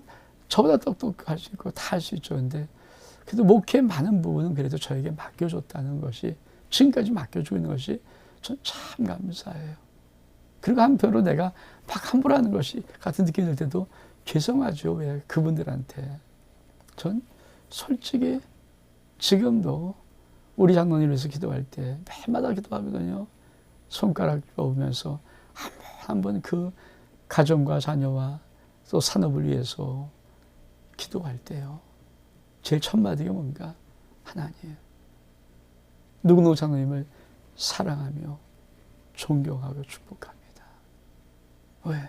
저보다 똑똑할 수 있고 다 할 수 있죠. 근데 그래도 목회의 많은 부분은 그래도 저에게 맡겨줬다는 것이, 지금까지 맡겨주고 있는 것이 전 참 감사해요. 그리고 한편으로 내가 막 함부로 하는 것이 같은 느낌이 들 때도 죄송하죠. 왜 그분들한테. 전 솔직히 지금도 우리 장로님을 위해서 기도할 때 매일마다 기도하거든요. 손가락 뽑으면서 한 번 그 가정과 자녀와 또 산업을 위해서 기도할 때요, 제일 첫 마디가 뭔가, 하나님, 누구누구 장로님을 사랑하며 존경하고 축복합니다. 왜?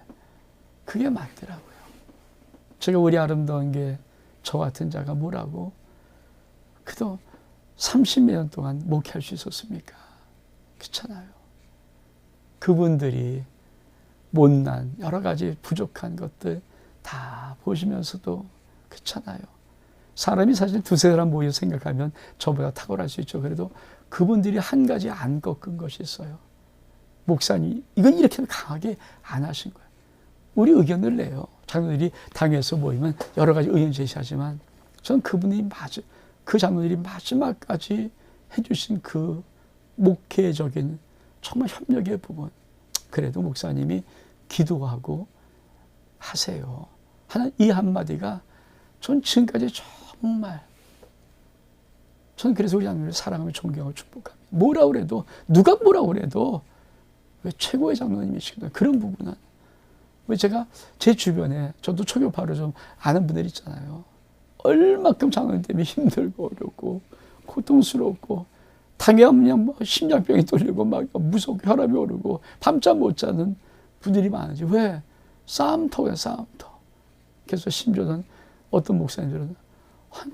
그게 맞더라고요. 제가 우리 아름다운 게 저 같은 자가 뭐라고 그도 30몇 년 동안 목회할 수 있었습니까? 그렇잖아요. 그분들이 못난 여러 가지 부족한 것들 다 보시면서도, 그렇잖아요. 사람이 사실 두세 사람 모여 생각하면 저보다 탁월할 수 있죠. 그래도 그분들이 한 가지 안 꺾은 것이 있어요. 목사님, 이건 이렇게 강하게 안 하신 거예요. 우리 의견을 내요. 장로들이 당에서 모이면 여러 가지 의견 제시하지만, 저는 그 장로들이 마지막까지 해주신 그 목회적인 정말 협력의 부분, 그래도 목사님이 기도하고 하세요. 하는 이 한마디가 전 지금까지 정말 저는 그래서 우리 하나님을 사랑하며 존경하고 축복합니다. 뭐라 그래도 누가 뭐라 그래도 왜 최고의 장로님이시거든요. 그런 부분은 왜 제가 제 주변에 저도 초교파로 좀 아는 분들 있잖아요. 얼마큼 장로님 때문에 힘들고 어렵고 고통스럽고 당연 그냥 뭐 심장병이 떨리고 막 무섭고 혈압이 오르고 밤잠 못 자는 분들이 많으지. 왜? 싸움터야 싸움터. 그래서 심지어는 어떤 목사님들은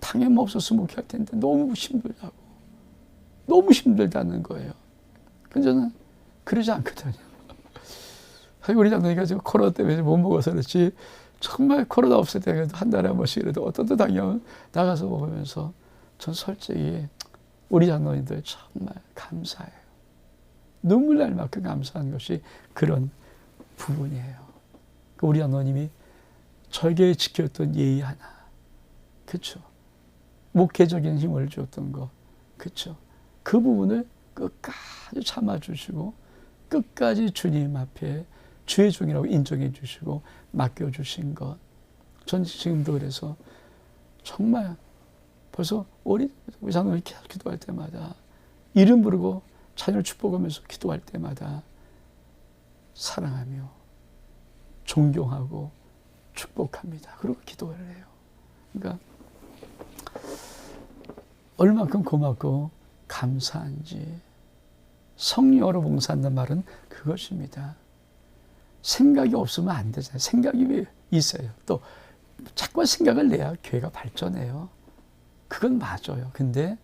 당연 없었으면 목회할 텐데 너무 힘들다고. 너무 힘들다는 거예요. 근데 저는 그러지 않거든요. 우리 장로님이 지금 코로나 때문에 못 먹어서 그렇지 정말 코로나 없을 때 한 달에 한 번씩이라도 어떤 때 당연 나가서 먹으면서 전 솔직히 우리 장로님들 정말 감사해요. 눈물 날 만큼 감사한 것이 그런 부분이에요. 우리 장로님이 절개에 지켰던 예의 하나, 그렇죠? 목회적인 힘을 줬던 거, 그렇죠? 그 부분을 끝까지 참아주시고 끝까지 주님 앞에 주의 종이라고 인정해 주시고 맡겨주신 것. 전 지금도 그래서 정말 벌써 우리 장로님이 기도할 때마다 이름 부르고 자녀를 축복하면서 기도할 때마다 사랑하며 존경하고 축복합니다. 그리고 기도를 해요. 그러니까 얼마큼 고맙고 감사한지. 성령으로 봉사한다는 말은 그것입니다. 생각이 없으면 안 되잖아요. 생각이 있어요. 또 자꾸 생각을 내야 교회가 발전해요. 그건 맞아요. 근데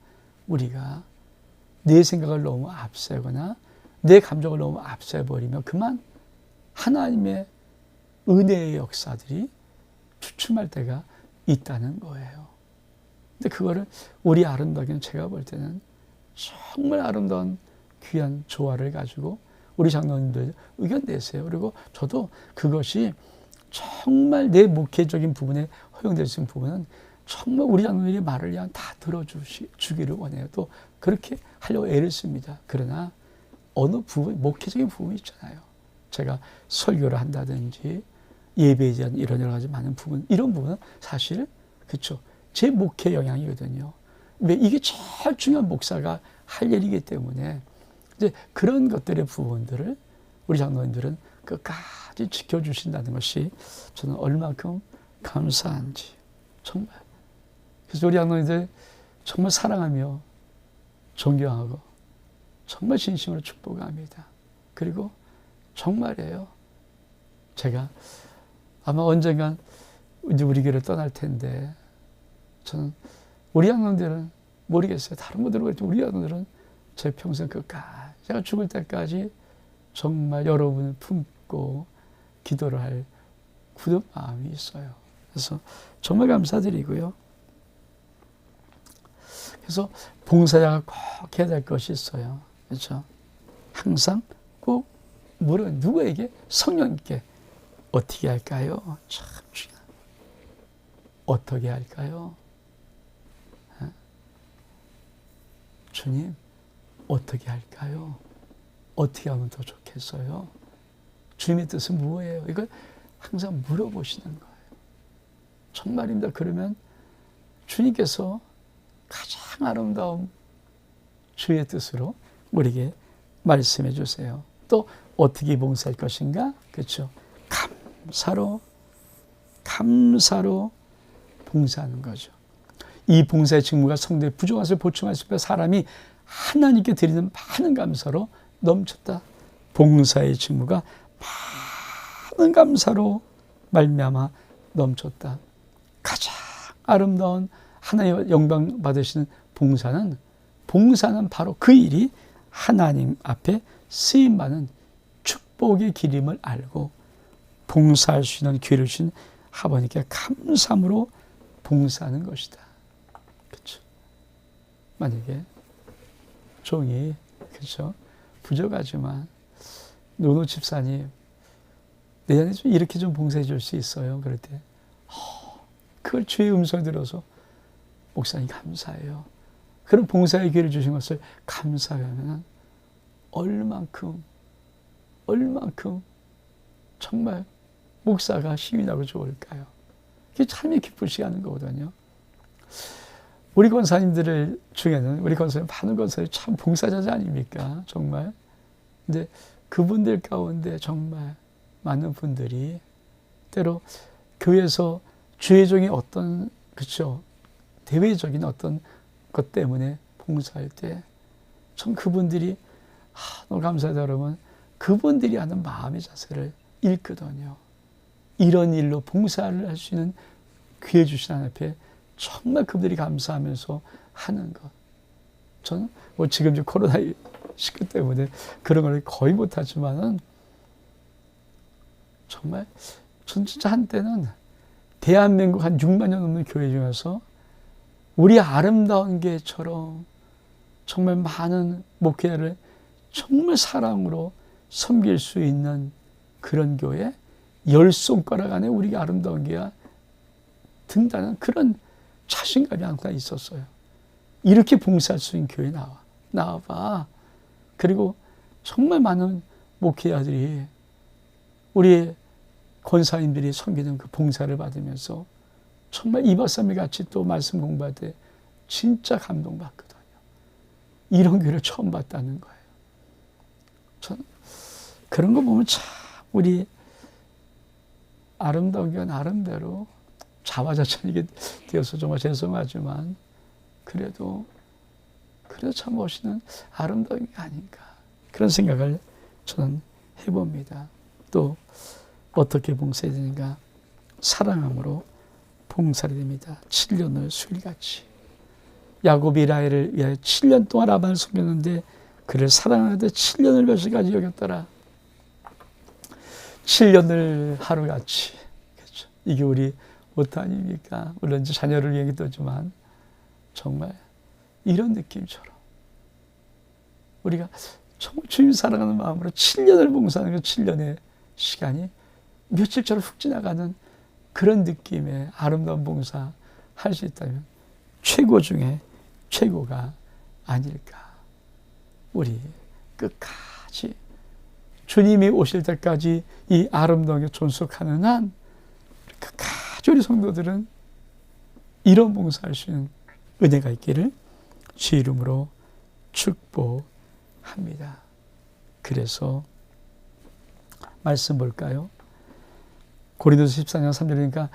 우리가 내 생각을 너무 앞세거나 내 감정을 너무 앞세버리면 그만 하나님의 은혜의 역사들이 주춤할 때가 있다는 거예요. 근데 그거를 우리 아름다기는 제가 볼 때는 정말 아름다운 귀한 조화를 가지고 우리 장로님들 의견 내세요. 그리고 저도 그것이 정말 내 목회적인 부분에 허용될 수 있는 부분은 정말 우리 장로님의 말을 그냥 다 들어주기를 원해요. 또 그렇게 하려고 애를 씁니다. 그러나 어느 부분, 목회적인 부분이 있잖아요. 제가 설교를 한다든지 예배에 대한 이런 여러 가지 많은 부분, 이런 부분은 사실 그렇죠. 제 목회 영향이거든요. 왜 이게 제일 중요한 목사가 할 일이기 때문에 이제 그런 것들의 부분들을 우리 장로님들은 끝까지 지켜주신다는 것이 저는 얼마큼 감사한지 정말. 그래서 우리 장로님들 정말 사랑하며 존경하고 정말 진심으로 축복합니다. 그리고 정말이에요. 제가 아마 언젠간 이제 우리 교회를 떠날 텐데 저는 우리 장로님들은 모르겠어요. 다른 분들은 모르겠지만 우리 장로님들은 제 평생 끝까지 제가 죽을 때까지 정말 여러분을 품고 기도를 할 굳은 마음이 있어요. 그래서 정말 감사드리고요. 그래서 봉사자가 꼭 해야 될 것이 있어요. 그렇죠? 항상 꼭 누구에게? 성령님께 어떻게 할까요? 참 중요한. 어떻게 할까요? 주님, 어떻게 할까요? 어떻게 하면 더 좋겠어요? 주님의 뜻은 무엇이에요? 이걸 항상 물어보시는 거예요. 정말입니다. 그러면 주님께서 가장 아름다운 주의 뜻으로 우리에게 말씀해 주세요. 또 어떻게 봉사할 것인가? 그렇죠. 감사로 봉사하는 거죠. 이 봉사의 직무가 성도의 부족한 것을 보충할 수 있고 사람이 하나님께 드리는 많은 감사로 넘쳤다. 봉사의 직무가 많은 감사로 말미암아 넘쳤다. 가장 아름다운 하나님의 영광 받으시는 봉사는 바로 그 일이 하나님 앞에 쓰임받는 축복의 길임을 알고 봉사할 수 있는 기회를 주신 아버님께 감사함으로 봉사하는 것이다. 그렇죠. 만약에 종이 그렇죠. 부족하지만 노노 집사님 내년에 좀 이렇게 좀 봉사해 줄 수 있어요. 그럴 때 그걸 주의 음성을 들어서 목사님 감사해요. 그런 봉사의 기회를 주신 것을 감사하면 얼만큼 정말 목사가 힘이 나고 좋을까요? 그게 참 기쁘지 않은 거거든요. 우리 권사님들 중에는 우리 권사님 많은 권사님 참 봉사자자 아닙니까? 정말. 근데 그분들 가운데 정말 많은 분들이 때로 교회에서 주의종의 어떤 그렇죠 대외적인 어떤 것 때문에 봉사할 때 참 그분들이 너무 감사하다 그러면 그분들이 하는 마음의 자세를 읽거든요. 이런 일로 봉사를 할 수 있는 기회 주신 하나님 앞에 정말 그분들이 감사하면서 하는 것. 저는 뭐 지금 코로나19 때문에 그런 걸 거의 못하지만은 정말 전 진짜 한때는 대한민국 한 6만 년 넘는 교회 중에서 우리 아름다운 교회처럼 정말 많은 목회자를 정말 사랑으로 섬길 수 있는 그런 교회 10손가락 안에 우리가 아름다운 교회가 든다는 그런 자신감이 항상 있었어요. 이렇게 봉사할 수 있는 교회 나와봐. 그리고 정말 많은 목회자들이 우리 권사님들이 섬기는 그 봉사를 받으면서 정말 2박 3일 같이 또 말씀 공부할 때 진짜 감동받거든요. 이런 교회를 처음 봤다는 거예요. 저는 그런 거 보면 참 우리 아름다운 교회 나름대로 자화자찬이게 되어서 정말 죄송하지만 그래도 참 멋있는 아름다운 게 아닌가 그런 생각을 저는 해봅니다. 또 어떻게 봉사해야 되는가? 사랑함으로 봉사를 됩니다. 7년을 수일같이. 야곱이 라헬을 위하여 7년 동안 라반을 섬겼는데 그를 사랑하되 7년을 멸시까지 여겼더라. 7년을 하루같이. 그렇죠. 이게 우리 모토 아닙니까? 물론 이제 자녀를 위해 기도지만 정말 이런 느낌처럼 우리가 정말 주님 사랑하는 마음으로 7년을 봉사하는 그 7년의 시간이 며칠처럼 훅 지나가는 그런 느낌의 아름다운 봉사 할 수 있다면 최고 중에 최고가 아닐까. 우리 끝까지 주님이 오실 때까지 이 아름다운 게 존속하는 한 끝까지 우리 성도들은 이런 봉사할 수 있는 은혜가 있기를 주 이름으로 축복합니다. 그래서 말씀 볼까요? 고린도서 14장 3절이니까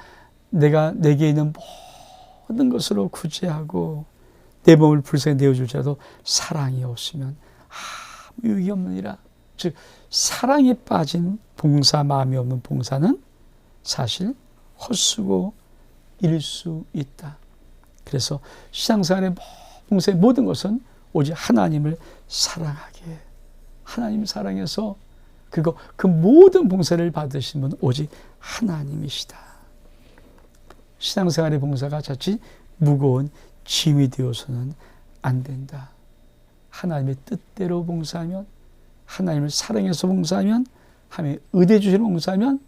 내가 내게 있는 모든 것으로 구제하고 내 몸을 불쌍히 내어줄지라도 사랑이 없으면 아무 유익이 없느니라. 즉 사랑에 빠진 봉사, 마음이 없는 봉사는 사실 헛수고 일 수 있다. 그래서 신앙생활의 봉사의 모든 것은 오직 하나님을 사랑하게, 하나님 사랑해서 그리고 그 모든 봉사를 받으신 분은 오직 하나님이시다. 신앙생활의 봉사가 자칫 무거운 짐이 되어서는 안 된다. 하나님의 뜻대로 봉사하면, 하나님을 사랑해서 봉사하면, 하나님의 의대 주시는 봉사하면,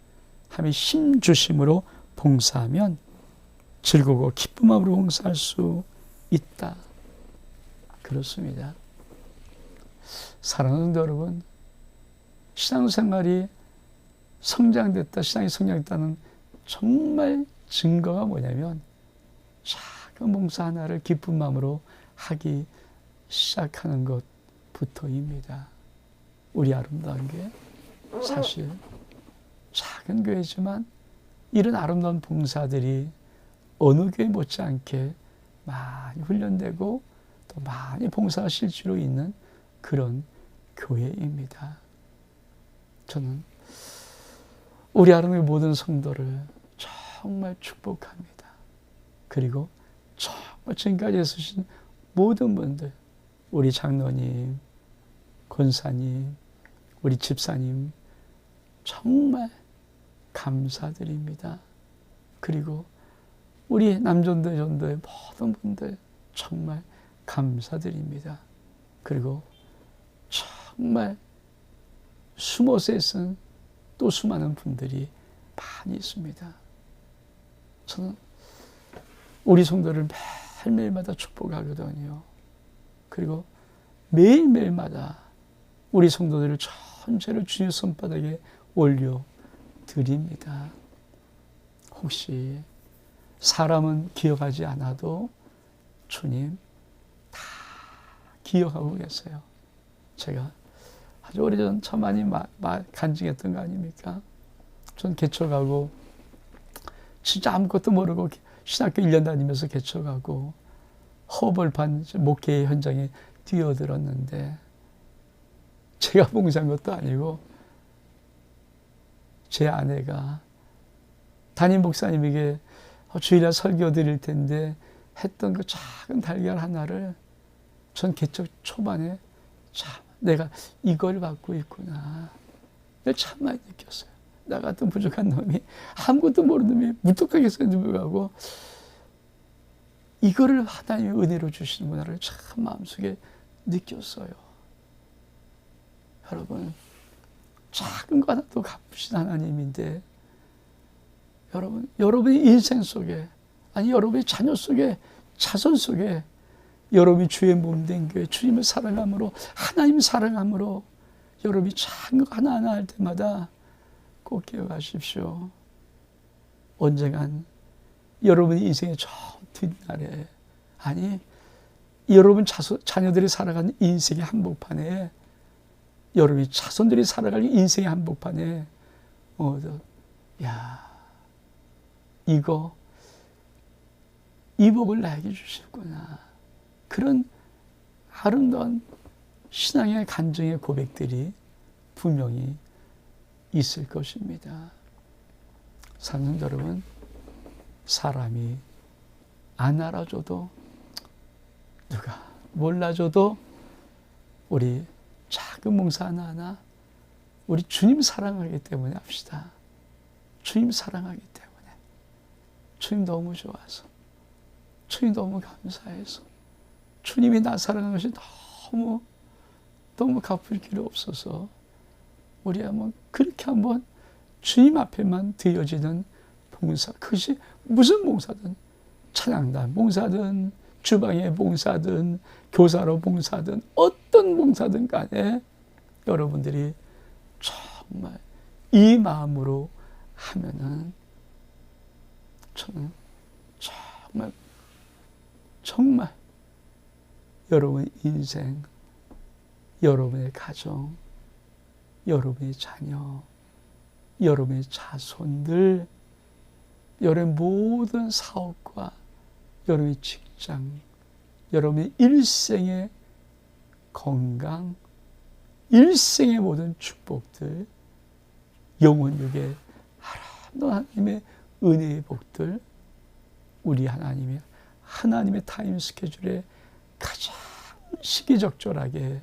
하나님의 힘 주심으로 봉사하면 즐거워 기쁜 마음으로 봉사할 수 있다. 그렇습니다. 사랑하는 성도 여러분, 신앙생활이 성장됐다, 신앙이 성장했다는 정말 증거가 뭐냐면 작은 봉사 하나를 기쁜 마음으로 하기 시작하는 것부터입니다. 우리 아름다운 교회, 사실 작은 교회지만 이런 아름다운 봉사들이 어느 교회 못지않게 많이 훈련되고 또 많이 봉사가 실제로 있는 그런 교회입니다. 저는 우리 아름다운 모든 성도를 정말 축복합니다. 그리고 정말 지금까지 애쓰신 모든 분들, 우리 장로님, 권사님, 우리 집사님 정말 감사드립니다. 그리고 우리 남전도 전도의 모든 분들 정말 감사드립니다. 그리고 정말 숨어서 애쓴 또 수많은 분들이 많이 있습니다. 저는 우리 성도를 매일매일마다 축복하거든요. 그리고 매일매일마다 우리 성도들을 전체를 주님의 손바닥에 올려 드립니다. 혹시 사람은 기억하지 않아도 주님 다 기억하고 계세요. 제가 아주 오래전 참 많이 간증했던 거 아닙니까? 전 개척하고 진짜 아무것도 모르고 신학교 1년 다니면서 개척하고 허벌판 목회 현장에 뛰어들었는데 제가 봉사한 것도 아니고 제 아내가 담임 목사님에게 주일날 설교 드릴 텐데 했던 그 작은 달걀 하나를 전 개척 초반에 참 내가 이걸 받고 있구나. 내가 참 많이 느꼈어요. 나 같은 부족한 놈이 아무것도 모르는 놈이 무뚝하게 생각하고 이거를 하나님의 은혜로 주시는구나를 참 마음속에 느꼈어요. 여러분 작은 거 하나도 갚으신 하나님인데 여러분의 인생 속에 아니 여러분의 자녀 속에 자손 속에 여러분이 주의 몸 된 교회 주님을 사랑함으로 하나님 사랑함으로 여러분이 작은 거 하나하나 할 때마다 꼭 기억하십시오. 언젠간 여러분의 인생의 저 뒷날에 아니 여러분 자녀들이 살아가는 인생의 한복판에 여러분이 자손들이 살아갈 인생의 한복판에 야 이거 이 복을 나에게 주셨구나. 그런 아름다운 신앙의 간증의 고백들이 분명히 있을 것입니다. 사랑하는 여러분, 사람이 안 알아줘도 누가 몰라줘도 우리 작은 봉사 하나하나 우리 주님 사랑하기 때문에 합시다. 주님 사랑하기 때문에. 주님 너무 좋아서. 주님 너무 감사해서. 주님이 나 사랑하는 것이 너무 갚을 길이 없어서 우리 한번 그렇게 한번 주님 앞에만 드려지는 봉사, 그것이 무슨 봉사든 찬양단 봉사든 주방의 봉사든 교사로 봉사든 어떤 봉사든 간에 여러분들이 정말 이 마음으로 하면은 저는 정말 여러분의 인생, 여러분의 가정, 여러분의 자녀, 여러분의 자손들, 여러분의 모든 사업과 여러분의 직장, 여러분의 일생의 건강, 일생의 모든 축복들, 영원육의 하나님의 은혜의 복들, 우리 하나님의 타임 스케줄에 가장 시기적절하게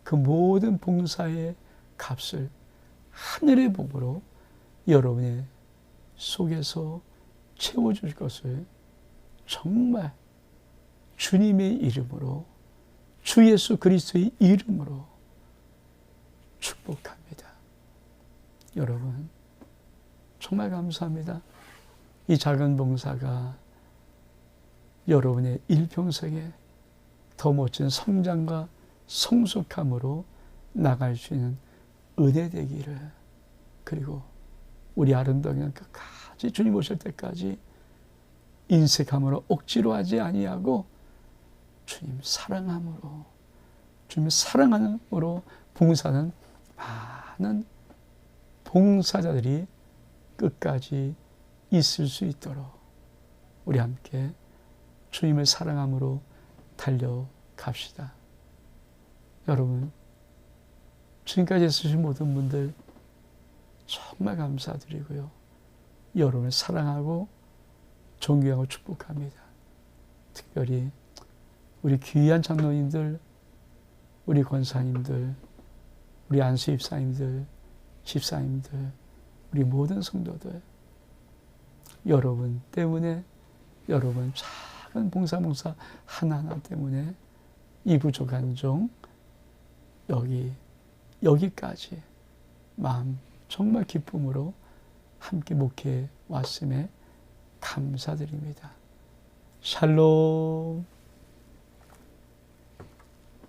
그 모든 봉사의 값을 하늘의 복으로 여러분의 속에서 채워줄 것을 정말 주님의 이름으로 주 예수 그리스도의 이름으로 축복합니다. 여러분 정말 감사합니다. 이 작은 봉사가 여러분의 일평생에 더 멋진 성장과 성숙함으로 나갈 수 있는 은혜 되기를, 그리고 우리 아름다운 끝까지 주님 오실 때까지 인색함으로 억지로 하지 아니하고 주님 사랑함으로, 주님 사랑함으로 봉사하는 많은 봉사자들이 끝까지 있을 수 있도록 우리 함께 주님을 사랑함으로 달려갑시다. 여러분, 지금까지 있으신 모든 분들 정말 감사드리고요. 여러분을 사랑하고 존경하고 축복합니다. 특별히 우리 귀한 장로님들, 우리 권사님들, 우리 안수 집사님들, 집사님들, 우리 모든 성도들, 여러분 때문에, 여러분 작은 봉사 하나하나 때문에 이 부족한 종 여기까지 마음 정말 기쁨으로 함께 목회해 왔음에 감사드립니다. 샬롬.